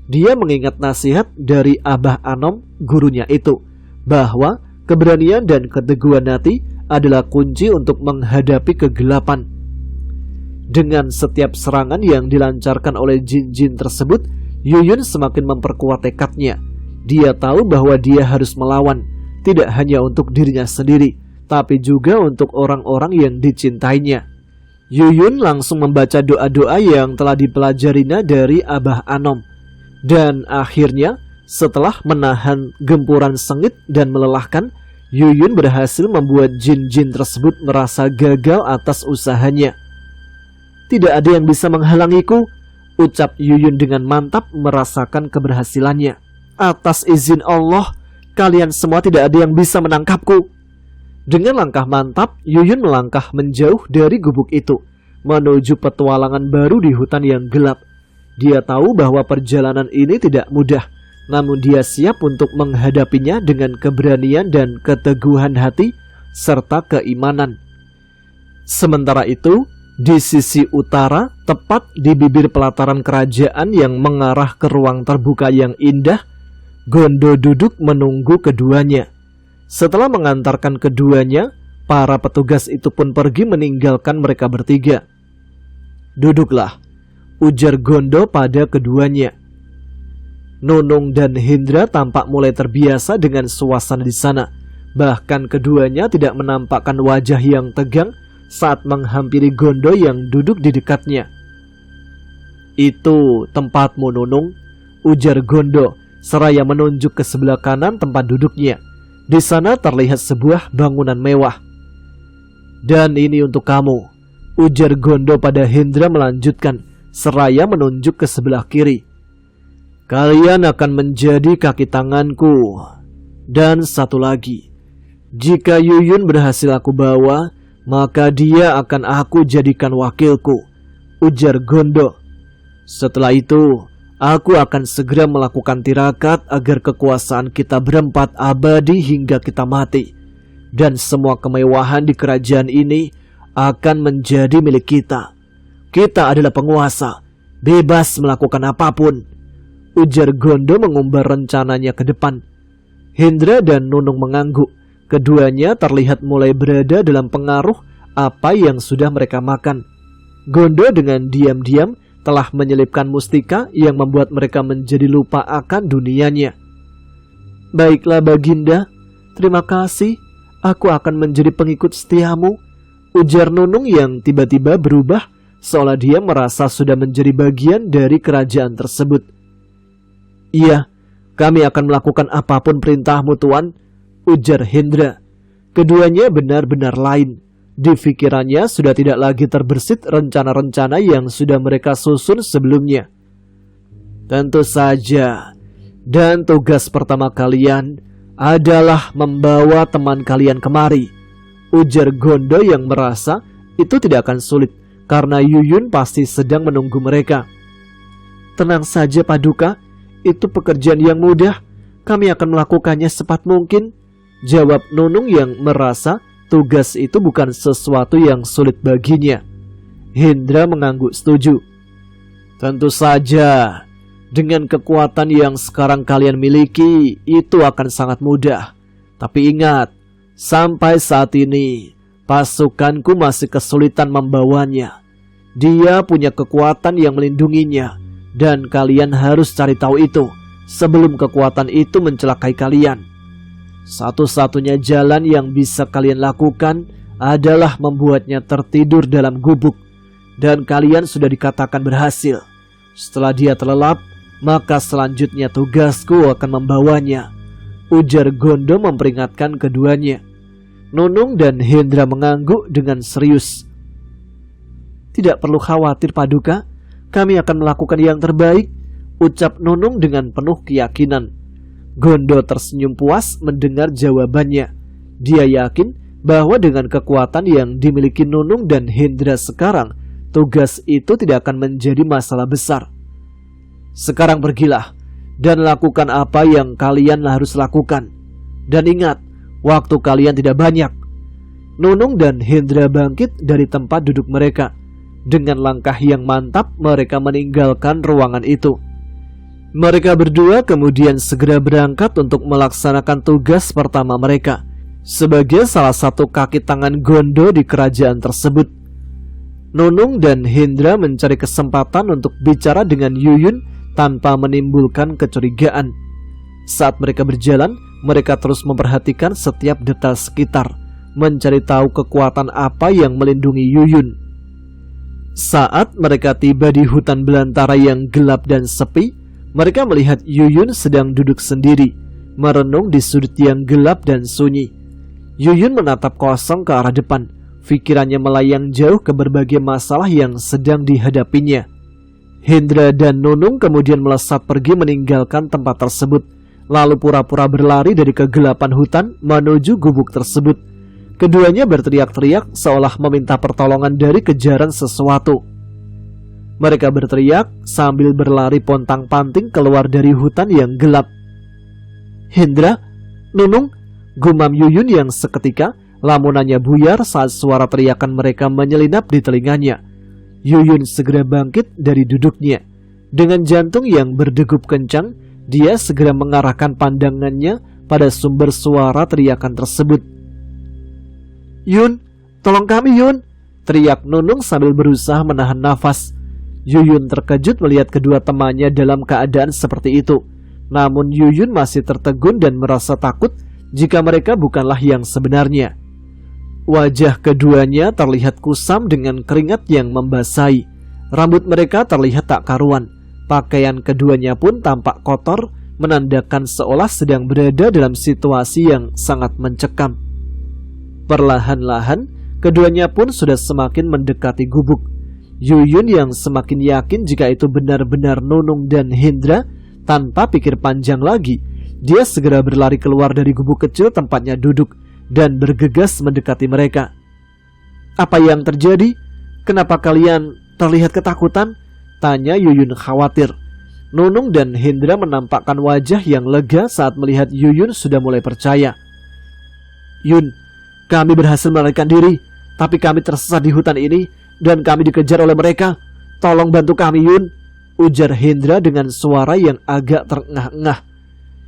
Dia mengingat nasihat dari Abah Anom, gurunya itu, bahwa keberanian dan keteguhan hati adalah kunci untuk menghadapi kegelapan. Dengan setiap serangan yang dilancarkan oleh jin-jin tersebut, Yuyun semakin memperkuat tekadnya. Dia tahu bahwa dia harus melawan, tidak hanya untuk dirinya sendiri, tapi juga untuk orang-orang yang dicintainya. Yuyun langsung membaca doa-doa yang telah dipelajarinya dari Abah Anom. Dan akhirnya, setelah menahan gempuran sengit dan melelahkan, Yuyun berhasil membuat jin-jin tersebut merasa gagal atas usahanya. Tidak ada yang bisa menghalangiku, ucap Yuyun dengan mantap merasakan keberhasilannya. Atas izin Allah, kalian semua tidak ada yang bisa menangkapku. Dengan langkah mantap, Yuyun melangkah menjauh dari gubuk itu, menuju petualangan baru di hutan yang gelap. Dia tahu bahwa perjalanan ini tidak mudah, namun dia siap untuk menghadapinya dengan keberanian dan keteguhan hati, serta keimanan. Sementara itu, di sisi utara, tepat di bibir pelataran kerajaan yang mengarah ke ruang terbuka yang indah, Gondo duduk menunggu keduanya. Setelah mengantarkan keduanya, para petugas itu pun pergi meninggalkan mereka bertiga. Duduklah, ujar Gondo pada keduanya. Nunung dan Hindra tampak mulai terbiasa dengan suasana di sana. Bahkan keduanya tidak menampakkan wajah yang tegang saat menghampiri Gondo yang duduk di dekatnya. Itu tempatmu, Nunung, ujar Gondo, seraya menunjuk ke sebelah kanan tempat duduknya. Di sana terlihat sebuah bangunan mewah. Dan ini untuk kamu, ujar Gondo pada Hindra melanjutkan, seraya menunjuk ke sebelah kiri. Kalian akan menjadi kaki tanganku. Dan satu lagi, jika Yuyun berhasil aku bawa, maka dia akan aku jadikan wakilku, ujar Gondo. Setelah itu, aku akan segera melakukan tirakat agar kekuasaan kita berempat abadi hingga kita mati. Dan semua kemewahan di kerajaan ini akan menjadi milik kita. Kita adalah penguasa, bebas melakukan apapun, ujar Gondo mengumbar rencananya ke depan. Hindra dan Nunung mengangguk. Keduanya terlihat mulai berada dalam pengaruh apa yang sudah mereka makan. Gondo dengan diam-diam telah menyelipkan mustika yang membuat mereka menjadi lupa akan dunianya. "Baiklah Baginda, terima kasih. Aku akan menjadi pengikut setiamu," ujar Nunung yang tiba-tiba berubah seolah dia merasa sudah menjadi bagian dari kerajaan tersebut. "Iya, kami akan melakukan apapun perintahmu Tuan," ujar Hendra. Keduanya benar-benar lain. Di pikirannya sudah tidak lagi terbersit rencana-rencana yang sudah mereka susun sebelumnya. "Tentu saja. Dan tugas pertama kalian adalah membawa teman kalian kemari," ujar Gondo yang merasa itu tidak akan sulit karena Yuyun pasti sedang menunggu mereka. "Tenang saja Paduka, itu pekerjaan yang mudah. Kami akan melakukannya secepat mungkin," jawab Nunung yang merasa tugas itu bukan sesuatu yang sulit baginya. Hendra mengangguk setuju. "Tentu saja. Dengan kekuatan yang sekarang kalian miliki, itu akan sangat mudah. Tapi ingat, sampai saat ini pasukanku masih kesulitan membawanya. Dia punya kekuatan yang melindunginya, dan kalian harus cari tahu itu sebelum kekuatan itu mencelakai kalian. Satu-satunya jalan yang bisa kalian lakukan adalah membuatnya tertidur dalam gubuk, dan kalian sudah dikatakan berhasil. Setelah dia terlelap, maka selanjutnya tugasku akan membawanya," ujar Gondo memperingatkan keduanya. Nunung dan Hendra mengangguk dengan serius. "Tidak perlu khawatir Paduka, kami akan melakukan yang terbaik," ucap Nunung dengan penuh keyakinan. Gondo tersenyum puas mendengar jawabannya. Dia yakin bahwa dengan kekuatan yang dimiliki Nunung dan Hendra sekarang, tugas itu tidak akan menjadi masalah besar. "Sekarang pergilah dan lakukan apa yang kalian harus lakukan. Dan ingat, waktu kalian tidak banyak." Nunung dan Hendra bangkit dari tempat duduk mereka. Dengan langkah yang mantap, mereka meninggalkan ruangan itu. Mereka berdua kemudian segera berangkat untuk melaksanakan tugas pertama mereka sebagai salah satu kaki tangan Gondo di kerajaan tersebut. Nunung dan Hendra mencari kesempatan untuk bicara dengan Yuyun tanpa menimbulkan kecurigaan. Saat mereka berjalan, mereka terus memperhatikan setiap detail sekitar, mencari tahu kekuatan apa yang melindungi Yuyun. Saat mereka tiba di hutan belantara yang gelap dan sepi, mereka melihat Yuyun sedang duduk sendiri, merenung di sudut yang gelap dan sunyi. Yuyun menatap kosong ke arah depan, pikirannya melayang jauh ke berbagai masalah yang sedang dihadapinya. Hendra dan Nunung kemudian melesat pergi meninggalkan tempat tersebut, lalu pura-pura berlari dari kegelapan hutan menuju gubuk tersebut. Keduanya berteriak-teriak seolah meminta pertolongan dari kejaran sesuatu. Mereka berteriak sambil berlari pontang-panting keluar dari hutan yang gelap. "Hendra, Nunung," gumam Yuyun yang seketika lamunannya buyar saat suara teriakan mereka menyelinap di telinganya. Yuyun segera bangkit dari duduknya. Dengan jantung yang berdegup kencang, dia segera mengarahkan pandangannya pada sumber suara teriakan tersebut. "Yun, tolong kami Yun!" teriak Nunung sambil berusaha menahan nafas. Yuyun terkejut melihat kedua temannya dalam keadaan seperti itu. Namun Yuyun masih tertegun dan merasa takut jika mereka bukanlah yang sebenarnya. Wajah keduanya terlihat kusam dengan keringat yang membasahi. Rambut mereka terlihat tak karuan. Pakaian keduanya pun tampak kotor, menandakan seolah sedang berada dalam situasi yang sangat mencekam. Perlahan-lahan, keduanya pun sudah semakin mendekati gubuk. Yuyun yang semakin yakin jika itu benar-benar Nunung dan Hendra, tanpa pikir panjang lagi, dia segera berlari keluar dari gubuk kecil tempatnya duduk dan bergegas mendekati mereka. "Apa yang terjadi? Kenapa kalian terlihat ketakutan?" tanya Yuyun khawatir. Nunung dan Hendra menampakkan wajah yang lega saat melihat Yuyun sudah mulai percaya. "Yun, kami berhasil melarikan diri, tapi kami tersesat di hutan ini dan kami dikejar oleh mereka. Tolong bantu kami Yun," ujar Hendra dengan suara yang agak terengah-engah.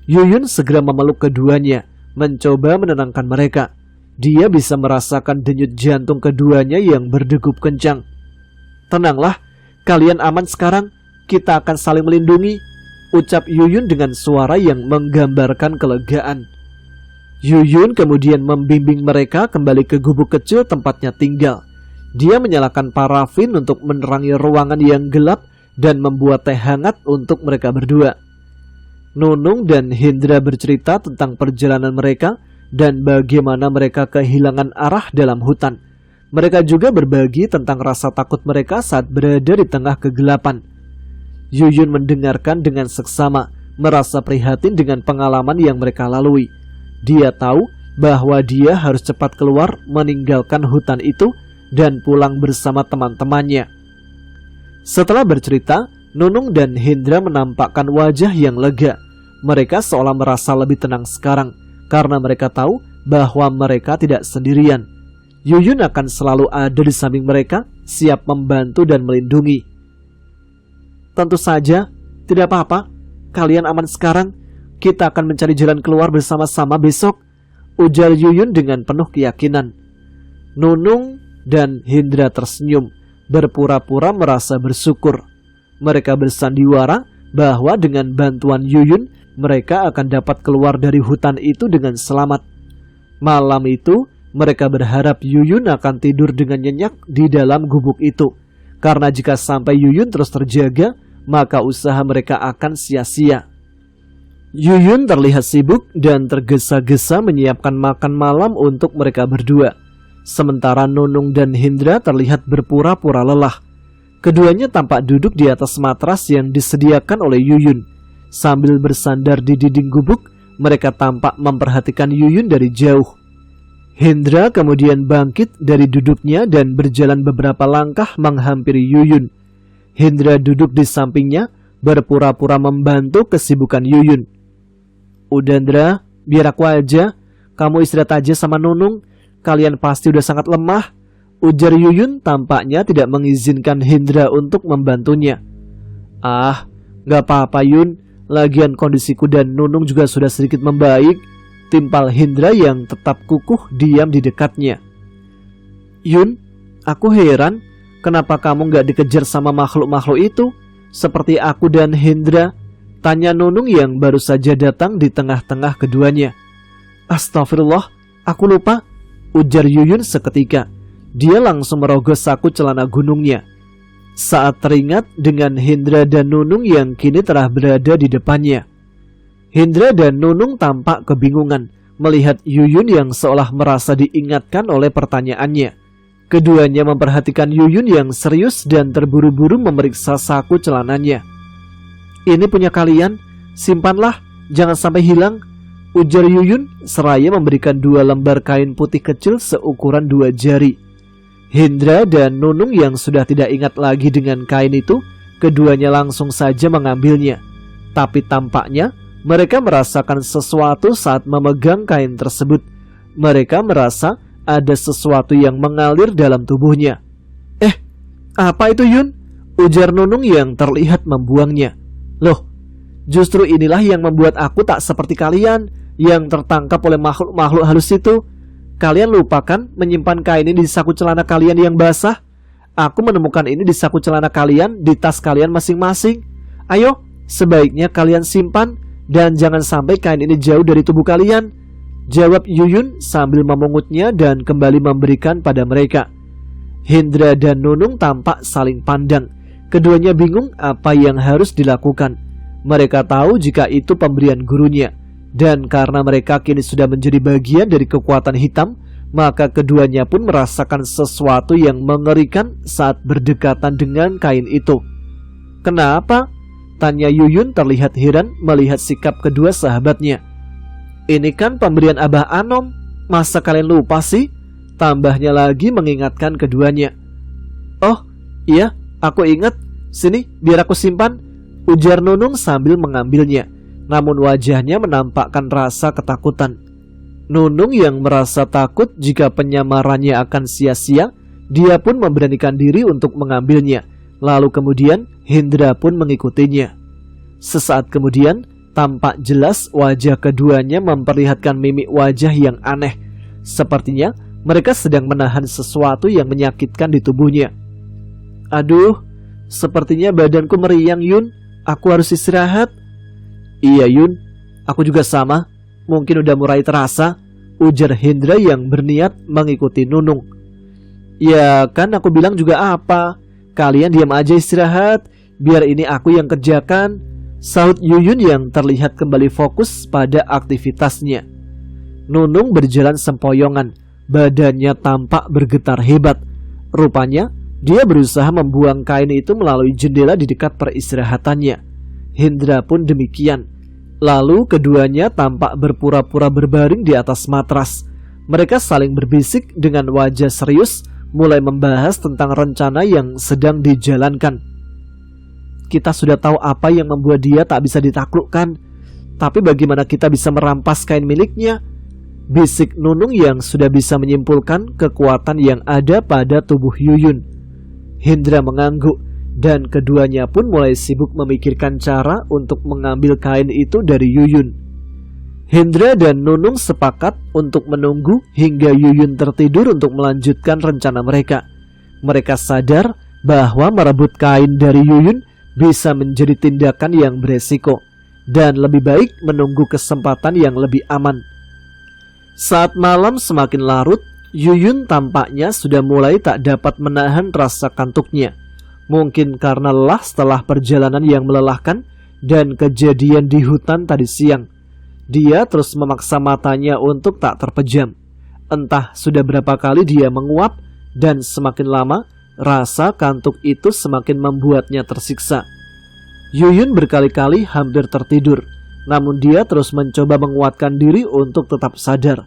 Yuyun segera memeluk keduanya, mencoba menenangkan mereka. Dia bisa merasakan denyut jantung keduanya yang berdegup kencang. "Tenanglah, kalian aman sekarang. Kita akan saling melindungi," ucap Yuyun dengan suara yang menggambarkan kelegaan. Yuyun kemudian membimbing mereka kembali ke gubuk kecil tempatnya tinggal. Dia menyalakan parafin untuk menerangi ruangan yang gelap dan membuat teh hangat untuk mereka berdua. Nunung dan Hendra bercerita tentang perjalanan mereka dan bagaimana mereka kehilangan arah dalam hutan. Mereka juga berbagi tentang rasa takut mereka saat berada di tengah kegelapan. Yuyun mendengarkan dengan seksama, merasa prihatin dengan pengalaman yang mereka lalui. Dia tahu bahwa dia harus cepat keluar meninggalkan hutan itu dan pulang bersama teman-temannya. Setelah bercerita, Nunung dan Hendra menampakkan wajah yang lega. Mereka seolah merasa lebih tenang sekarang karena mereka tahu bahwa mereka tidak sendirian. Yuyun akan selalu ada di samping mereka, siap membantu dan melindungi. "Tentu saja, tidak apa-apa. Kalian aman sekarang. Kita akan mencari jalan keluar bersama-sama besok," ujar Yuyun dengan penuh keyakinan. Nunung dan Hendra tersenyum, berpura-pura merasa bersyukur. Mereka bersandiwara bahwa dengan bantuan Yuyun, mereka akan dapat keluar dari hutan itu dengan selamat. Malam itu, mereka berharap Yuyun akan tidur dengan nyenyak di dalam gubuk itu. Karena jika sampai Yuyun terus terjaga, maka usaha mereka akan sia-sia. Yuyun terlihat sibuk dan tergesa-gesa menyiapkan makan malam untuk mereka berdua. Sementara Nunung dan Hendra terlihat berpura-pura lelah. Keduanya tampak duduk di atas matras yang disediakan oleh Yuyun. Sambil bersandar di dinding gubuk, mereka tampak memperhatikan Yuyun dari jauh. Hendra kemudian bangkit dari duduknya dan berjalan beberapa langkah menghampiri Yuyun. Hendra duduk di sampingnya, berpura-pura membantu kesibukan Yuyun. "Udah Hendra, biar aku aja. Kamu istirahat aja sama Nunung. Kalian pasti udah sangat lemah," ujar Yuyun tampaknya tidak mengizinkan Hendra untuk membantunya. "Ah, gak apa-apa Yun. Lagian kondisiku dan Nunung juga sudah sedikit membaik," timpal Hendra yang tetap kukuh diam di dekatnya. "Yun, aku heran kenapa kamu gak dikejar sama makhluk-makhluk itu seperti aku dan Hendra?" tanya Nunung yang baru saja datang di tengah-tengah keduanya. "Astagfirullah, aku lupa," ujar Yuyun seketika. Dia langsung merogoh saku celana gunungnya saat teringat dengan Hendra dan Nunung yang kini telah berada di depannya. Hendra dan Nunung tampak kebingungan melihat Yuyun yang seolah merasa diingatkan oleh pertanyaannya. Keduanya memperhatikan Yuyun yang serius dan terburu-buru memeriksa saku celananya. "Ini punya kalian, simpanlah, jangan sampai hilang," ujar Yuyun seraya memberikan 2 lembar kain putih kecil seukuran 2 jari. Hendra dan Nunung yang sudah tidak ingat lagi dengan kain itu, keduanya langsung saja mengambilnya. Tapi tampaknya mereka merasakan sesuatu saat memegang kain tersebut. Mereka merasa ada sesuatu yang mengalir dalam tubuhnya. Apa itu Yun?" ujar Nunung yang terlihat membuangnya. "Loh, justru inilah yang membuat aku tak seperti kalian yang tertangkap oleh makhluk-makhluk halus itu. Kalian lupakan menyimpan kain ini di saku celana kalian yang basah. Aku menemukan ini di saku celana kalian, di tas kalian masing-masing. Ayo, sebaiknya kalian simpan dan jangan sampai kain ini jauh dari tubuh kalian," jawab Yuyun sambil memungutnya dan kembali memberikan pada mereka. Hendra dan Nunung tampak saling pandang. Keduanya bingung apa yang harus dilakukan. Mereka tahu jika itu pemberian gurunya. Dan karena mereka kini sudah menjadi bagian dari kekuatan hitam, maka keduanya pun merasakan sesuatu yang mengerikan saat berdekatan dengan kain itu. "Kenapa?" tanya Yuyun terlihat heran melihat sikap kedua sahabatnya. "Ini kan pemberian Abah Anom, masa kalian lupa sih?" tambahnya lagi mengingatkan keduanya. "Oh iya, aku ingat. Sini, biar aku simpan," ujar Nunung sambil mengambilnya. Namun wajahnya menampakkan rasa ketakutan. Nunung yang merasa takut jika penyamarannya akan sia-sia, dia pun memberanikan diri untuk mengambilnya. Lalu kemudian Hendra pun mengikutinya. Sesaat kemudian tampak jelas wajah keduanya memperlihatkan mimik wajah yang aneh. Sepertinya mereka sedang menahan sesuatu yang menyakitkan di tubuhnya. Aduh, sepertinya badanku meriang, Yun. Aku harus istirahat. Iya, Yun. Aku juga sama. Mungkin udah mulai terasa, ujar Hendra yang berniat mengikuti Nunung. Ya kan aku bilang juga apa? Kalian diam aja istirahat, biar ini aku yang kerjakan, sahut Yuyun yang terlihat kembali fokus pada aktivitasnya. Nunung berjalan sempoyongan, badannya tampak bergetar hebat. Rupanya dia berusaha membuang kain itu melalui jendela di dekat peristirahatannya. Hendra pun demikian. Lalu keduanya tampak berpura-pura berbaring di atas matras. Mereka saling berbisik dengan wajah serius, mulai membahas tentang rencana yang sedang dijalankan. Kita sudah tahu apa yang membuat dia tak bisa ditaklukkan, tapi bagaimana kita bisa merampas kain miliknya? Bisik Nunung yang sudah bisa menyimpulkan kekuatan yang ada pada tubuh Yuyun. Hendra mengangguk, dan keduanya pun mulai sibuk memikirkan cara untuk mengambil kain itu dari Yuyun. Hendra dan Nunung sepakat untuk menunggu hingga Yuyun tertidur untuk melanjutkan rencana mereka. Mereka sadar bahwa merebut kain dari Yuyun bisa menjadi tindakan yang beresiko, dan lebih baik menunggu kesempatan yang lebih aman. Saat malam semakin larut, Yuyun tampaknya sudah mulai tak dapat menahan rasa kantuknya. Mungkin karena lelah setelah perjalanan yang melelahkan dan kejadian di hutan tadi siang. Dia terus memaksa matanya untuk tak terpejam. Entah sudah berapa kali dia menguap, dan semakin lama rasa kantuk itu semakin membuatnya tersiksa. Yuyun berkali-kali hampir tertidur, namun dia terus mencoba menguatkan diri untuk tetap sadar.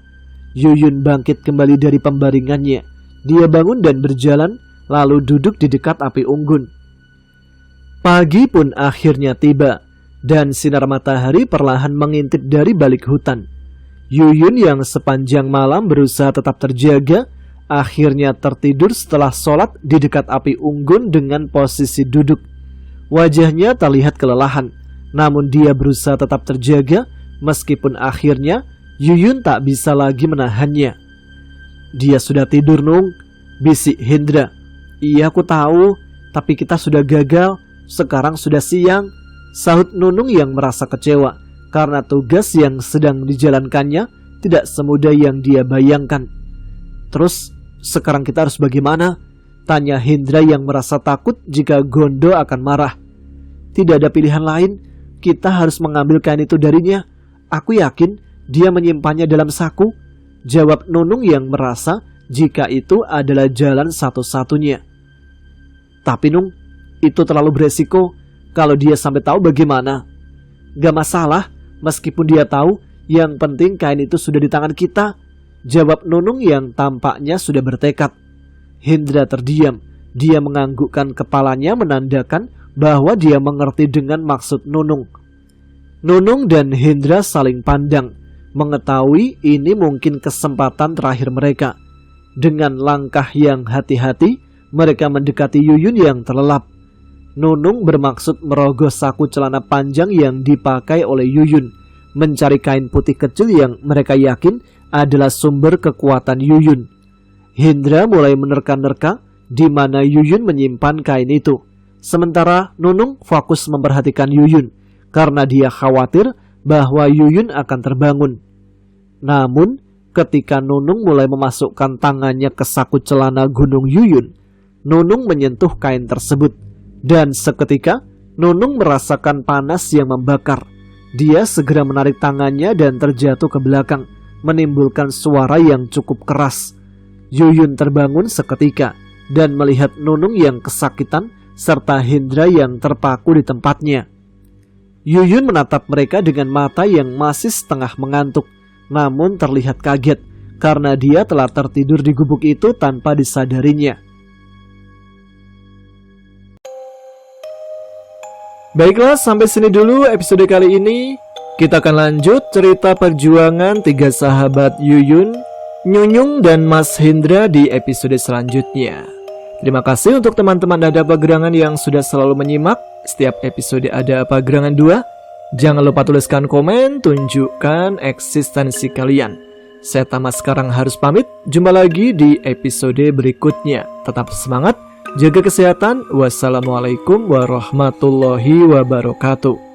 Yuyun bangkit kembali dari pembaringannya. Dia bangun dan berjalan, lalu duduk di dekat api unggun. Pagi pun akhirnya tiba, dan sinar matahari perlahan mengintip dari balik hutan. Yuyun yang sepanjang malam berusaha tetap terjaga, akhirnya tertidur setelah sholat di dekat api unggun dengan posisi duduk. Wajahnya terlihat kelelahan, namun dia berusaha tetap terjaga, meskipun akhirnya Yuyun tak bisa lagi menahannya. Dia sudah tidur, Nung, bisik Hendra. Iya, aku tahu, tapi kita sudah gagal. Sekarang sudah siang, sahut Nunung yang merasa kecewa karena tugas yang sedang dijalankannya tidak semudah yang dia bayangkan. Terus, sekarang kita harus bagaimana? Tanya Hendra yang merasa takut jika Gondo akan marah. Tidak ada pilihan lain, kita harus mengambil kain itu darinya. Aku yakin dia menyimpannya dalam saku, jawab Nunung yang merasa jika itu adalah jalan satu-satunya. Tapi Nung, itu terlalu beresiko. Kalau dia sampai tahu bagaimana? Gak masalah, meskipun dia tahu, yang penting kain itu sudah di tangan kita, jawab Nunung yang tampaknya sudah bertekad. Hendra terdiam. Dia menganggukkan kepalanya menandakan bahwa dia mengerti dengan maksud Nunung. Nunung dan Hendra saling pandang, mengetahui ini mungkin kesempatan terakhir mereka. Dengan langkah yang hati-hati, mereka mendekati Yuyun yang terlelap. Nunung bermaksud merogoh saku celana panjang yang dipakai oleh Yuyun, mencari kain putih kecil yang mereka yakin adalah sumber kekuatan Yuyun. Hendra mulai menerka-nerka di mana Yuyun menyimpan kain itu. Sementara Nunung fokus memperhatikan Yuyun, karena dia khawatir bahwa Yuyun akan terbangun. Namun, ketika Nunung mulai memasukkan tangannya ke saku celana gunung Yuyun, Nunung menyentuh kain tersebut, dan seketika Nunung merasakan panas yang membakar. Dia segera menarik tangannya dan terjatuh ke belakang, menimbulkan suara yang cukup keras. Yuyun terbangun seketika dan melihat Nunung yang kesakitan serta Hendra yang terpaku di tempatnya. Yuyun menatap mereka dengan mata yang masih setengah mengantuk, namun terlihat kaget karena dia telah tertidur di gubuk itu tanpa disadarinya. Baiklah, sampai sini dulu episode kali ini. Kita akan lanjut cerita perjuangan tiga sahabat Yuyun, Nyunyung, dan Mas Hendra di episode selanjutnya. Terima kasih untuk teman-teman Ada Apa Gerangan yang sudah selalu menyimak. Setiap episode Ada Apa Gerangan 2. Jangan lupa tuliskan komen, tunjukkan eksistensi kalian. Saya Tama sekarang harus pamit. Jumpa lagi di episode berikutnya. Tetap semangat, jaga kesehatan. Wassalamualaikum warahmatullahi wabarakatuh.